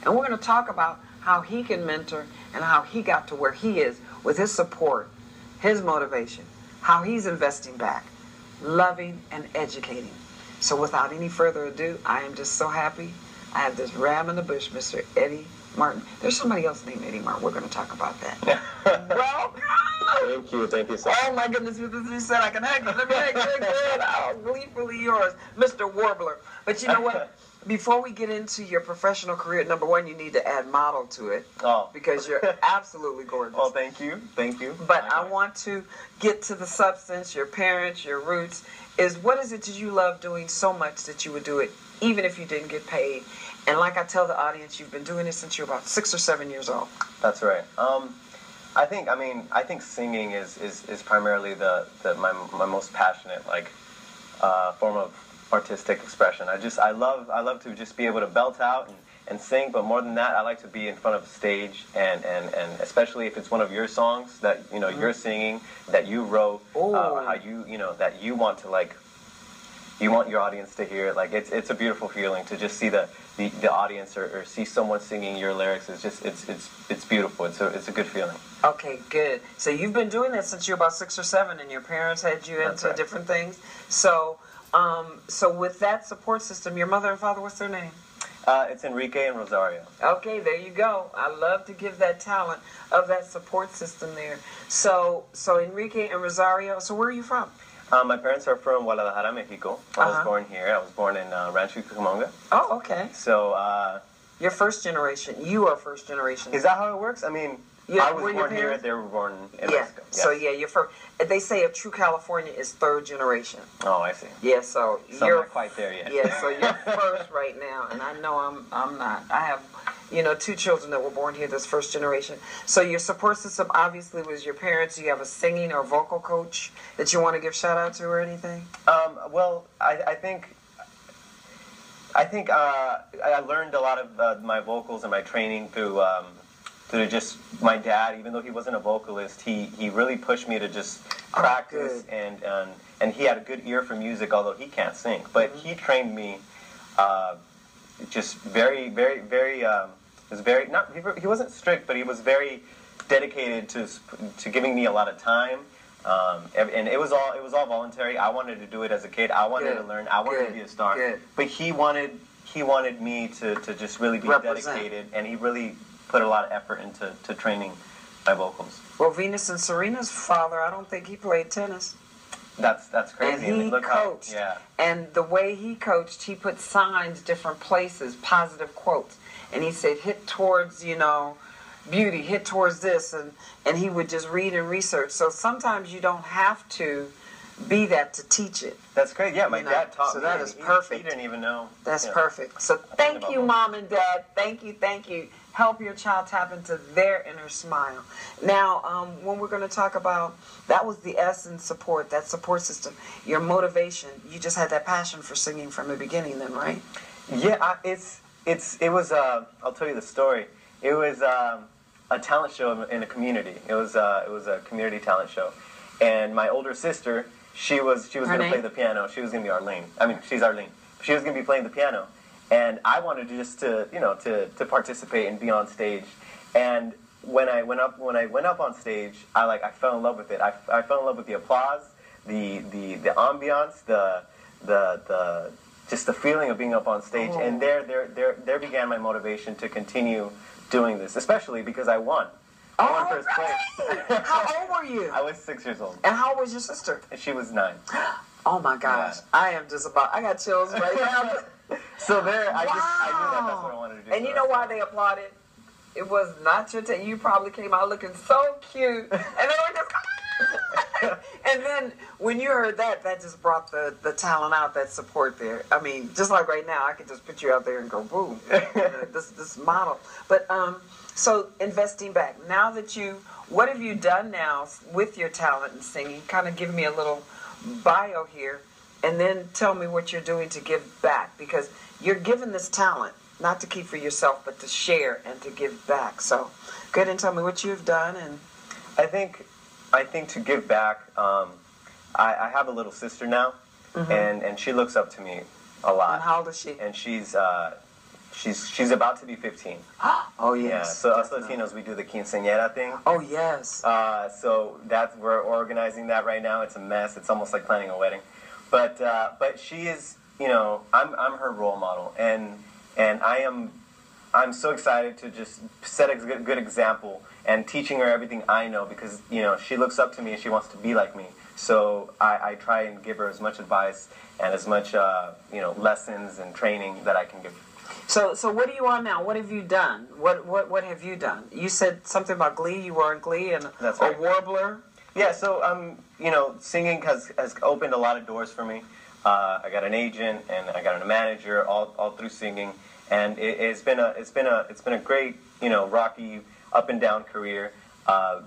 And we're going to talk about how he can mentor and how he got to where he is with his support, his motivation, how he's investing back, loving and educating. So without any further ado, I am just so happy. I have this ram in the bush, Mr. Eddy Martin. There's somebody else named Eddy Martin. We're going to talk about that. Welcome. Thank you, sir. Oh my goodness, you said I can hug you. Let me hug you. Good. Oh, gleefully yours, Mr. Worbbbler. But you know what? Before we get into your professional career, number one, you need to add model to it. Oh. Because you're absolutely gorgeous. Oh, thank you. Thank you. But I want to get to the substance, your parents, your roots. What is it that you love doing so much that you would do it even if you didn't get paid? And like I tell the audience, you've been doing this since you're about 6 or 7 years old. That's right. I think singing is primarily my most passionate form of artistic expression. I love to just be able to belt out and sing, but more than that, I like to be in front of a stage and especially if it's one of your songs that you're singing, that you wrote, how that you want to you want your audience to hear it. It's a beautiful feeling to just see the audience or see someone singing your lyrics. It's beautiful. It's a good feeling. Okay, good. So you've been doing that since you were about 6 or 7, and your parents had you into different things. So with that support system, your mother and father, what's their name? It's Enrique and Rosario. Okay, there you go. I love to give that talent of that support system there. So Enrique and Rosario. So where are you from? My parents are from Guadalajara, Mexico. I was born here. I was born in Rancho Cucamonga. Oh, okay. So you're first generation. You are first generation. Is that how it works? I mean, I was born here. They were born in Mexico. Yes. So you're first. They say a true Californian is third generation. Oh, I see. Yeah, so you're not quite there yet. Yeah, so you're first right now, and I know I'm not. I have 2 children that were born here. That's first generation. So your support system obviously was your parents. Do you have a singing or vocal coach that you want to give shout out to or anything? Well, I think I learned a lot of my vocals and my training through just my dad. Even though he wasn't a vocalist, he really pushed me to just practice, and he had a good ear for music, although he can't sing. But he trained me just very, very, very. He wasn't strict, but he was very dedicated to giving me a lot of time. And it was all voluntary. I wanted to do it as a kid. I wanted to learn. I wanted to be a star. Good. But he wanted me to just really be dedicated, and he really put a lot of effort into training my vocals. Well, Venus and Serena's father, I don't think he played tennis. That's crazy. And he coached. And the way he coached, he put signs different places, positive quotes. And he said, hit towards, beauty, hit towards this. And he would just read and research. So sometimes you don't have to be that to teach it. That's great. Yeah, my dad taught me. So that is perfect. He didn't even know. That's perfect. So thank you, Mom and Dad. Thank you. Help your child tap into their inner smile. Now, when we're going to talk about, that was the S in support, that support system, your motivation. You just had that passion for singing from the beginning then, right? Yeah, it was, I'll tell you the story. It was a talent show in a community. It was a community talent show. And my older sister, she was going to play the piano. She was going to be Arlene. I mean, she's Arlene. She was going to be playing the piano. And I wanted just to participate and be on stage. And when I went up on stage, I fell in love with it. I fell in love with the applause, the ambiance, the just the feeling of being up on stage. Oh. And there began my motivation to continue doing this, especially because I won. I won first place. How old were you? I was 6 years old. And how old was your sister? She was 9. Oh my gosh! Yeah. I got chills right now. So there, I knew that's what I wanted to do. And you know why they applauded? It was not your you probably came out looking so cute, and they were just. And then when you heard that just brought the talent out, that support there. I mean, just like right now, I could just put you out there and go boom, this model. But so investing back now that what have you done now with your talent and singing? Kind of give me a little bio here. And then tell me what you're doing to give back, because you're given this talent, not to keep for yourself, but to share and to give back. So go ahead and tell me what you've done. And I think to give back, I have a little sister now, and she looks up to me a lot. And how old is she? And she's She's about to be 15. Oh, yes. Yeah, so us Latinos, we do the quinceañera thing. Oh, yes. So we're organizing that right now. It's a mess. It's almost like planning a wedding. But she is, I'm her role model, and I'm so excited to just set a good example and teaching her everything I know, because she looks up to me and she wants to be like me. So I try and give her as much advice and as much lessons and training that I can give her. So what are you on now? What have you done? What have you done? You said something about GLEE. You were in GLEE and That's right. a Warbler. Yeah, so singing has opened a lot of doors for me. I got an agent and I got a manager all through singing, and it's been a great rocky up and down career.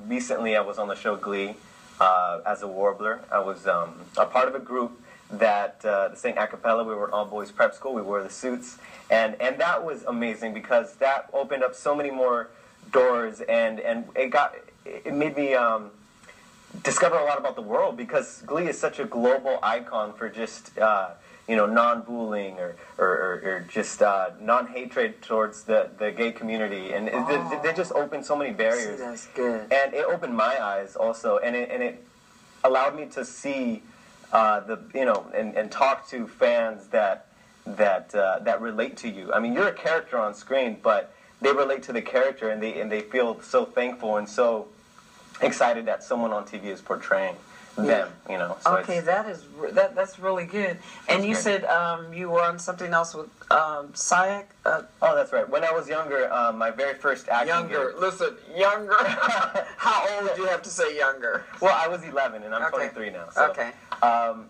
Recently, I was on the show GLEE as a warbler. I was a part of a group that sang a cappella. We were an all-boys prep school. We wore the suits, and that was amazing because that opened up so many more doors, and it made me discover a lot about the world, because GLEE is such a global icon for just non-bullying or just non-hatred towards the gay community, and they just opened so many barriers. See, that's good. And it opened my eyes also, and it allowed me to see and talk to fans that relate to you. I mean, you're a character on screen, but they relate to the character, and they feel so thankful and so excited that someone on TV is portraying them. So okay, that's really good. And you said you were on something else with SIAC. Oh, that's right. When I was younger, my very first acting gig. Listen, younger. How old do you have to say younger? Well, I was 11 and I'm 23 now. So, okay.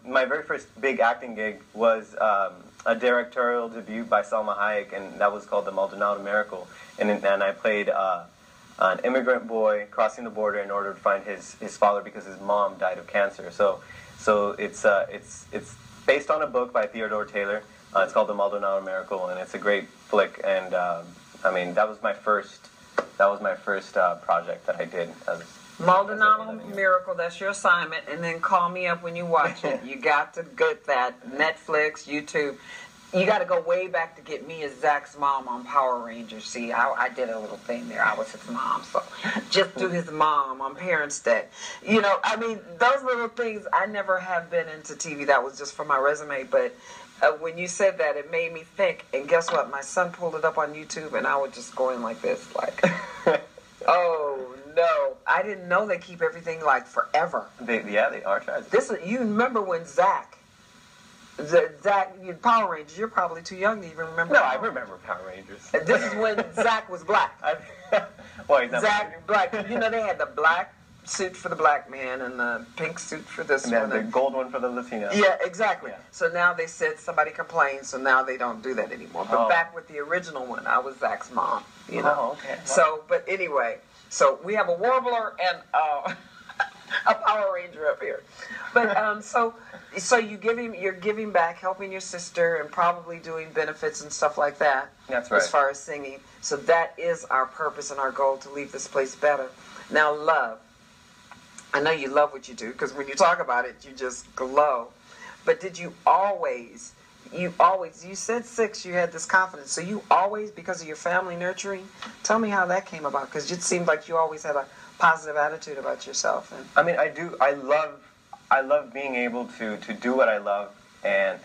My very first big acting gig was a directorial debut by Salma Hayek, and that was called The Maldonado Miracle. And I played an immigrant boy crossing the border in order to find his father because his mom died of cancer. So it's based on a book by Theodore Taylor. It's called The Maldonado Miracle, and it's a great flick. And that was my first project that I did. Maldonado Miracle. That's your assignment, and then call me up when you watch it. You got to get that Netflix, YouTube. You got to go way back to get me as Zach's mom on Power Rangers. See, I did a little thing there. I was his mom, so just do his mom on Parents' Day. Those little things. I never have been into TV. That was just for my resume. But when you said that, it made me think. And guess what? My son pulled it up on YouTube, and I was just going like this, like, oh no! I didn't know they keep everything like forever. They archive. You remember when Zach, Power Rangers, you're probably too young to even remember. No, I remember Power Rangers. This is when Zach was black. Well, he's not Zach black. They had the black suit for the black man and the pink suit for this one. And the gold one for the Latino. Yeah, exactly. Yeah. So now they said somebody complained, so now they don't do that anymore. But back with the original one, I was Zach's mom. Oh, okay. So, but anyway, so we have a Warbler and a Power Ranger up here. But so you're giving back, helping your sister, and probably doing benefits and stuff like that. That's right. As far as singing. So that is our purpose and our goal, to leave this place better. Now, love. I know you love what you do, because when you talk about it, you just glow. But did you always, you said 6, you had this confidence. So you always, because of your family nurturing, tell me how that came about, because it seemed like you always had a positive attitude about yourself. And I do. I love being able to do what I love and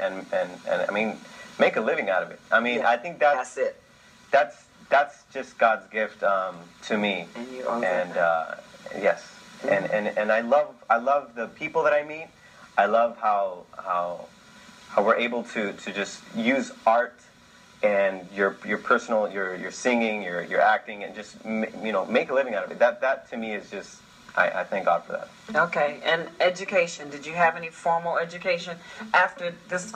make a living out of it. I think that's it. That's just God's gift to me. And you own that. Yes. Mm-hmm. And I love the people that I meet. I love how we're able to just use art and your personal your singing, your acting, and just make a living out of it. That to me is just, I thank God for that. Okay. And education, did you have any formal education after this?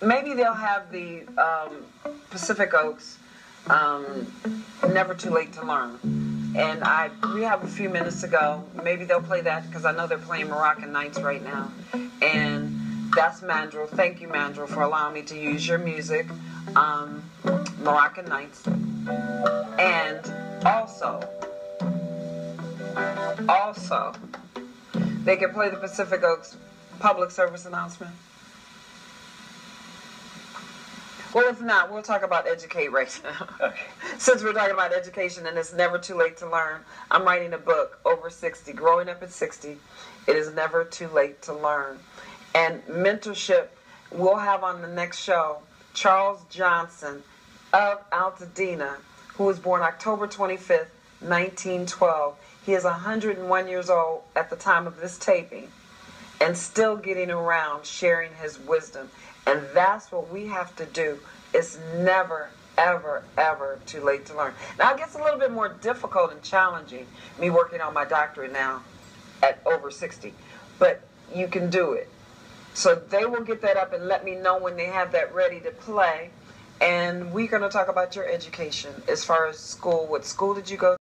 Maybe they'll have the Pacific Oaks Never Too Late to Learn, and we have a few minutes to go. Maybe they'll play that, because I know they're playing Moroccan Nights right now, and that's Mandrill. Thank you, Mandrill, for allowing me to use your music, Moroccan Nights. And also, they can play the Pacific Oaks public service announcement. Well, if not, we'll talk about educate right now. Okay. Since we're talking about education and it's never too late to learn, I'm writing a book, Over 60, Growing Up at 60. It is never too late to learn. And mentorship, we'll have on the next show Charles Johnson of Altadena, who was born October 25th, 1912. He is 101 years old at the time of this taping and still getting around sharing his wisdom. And that's what we have to do. It's never, ever, ever too late to learn. Now, it gets a little bit more difficult and challenging, me working on my doctorate now at over 60. But you can do it. So they will get that up and let me know when they have that ready to play. And we're going to talk about your education as far as school. What school did you go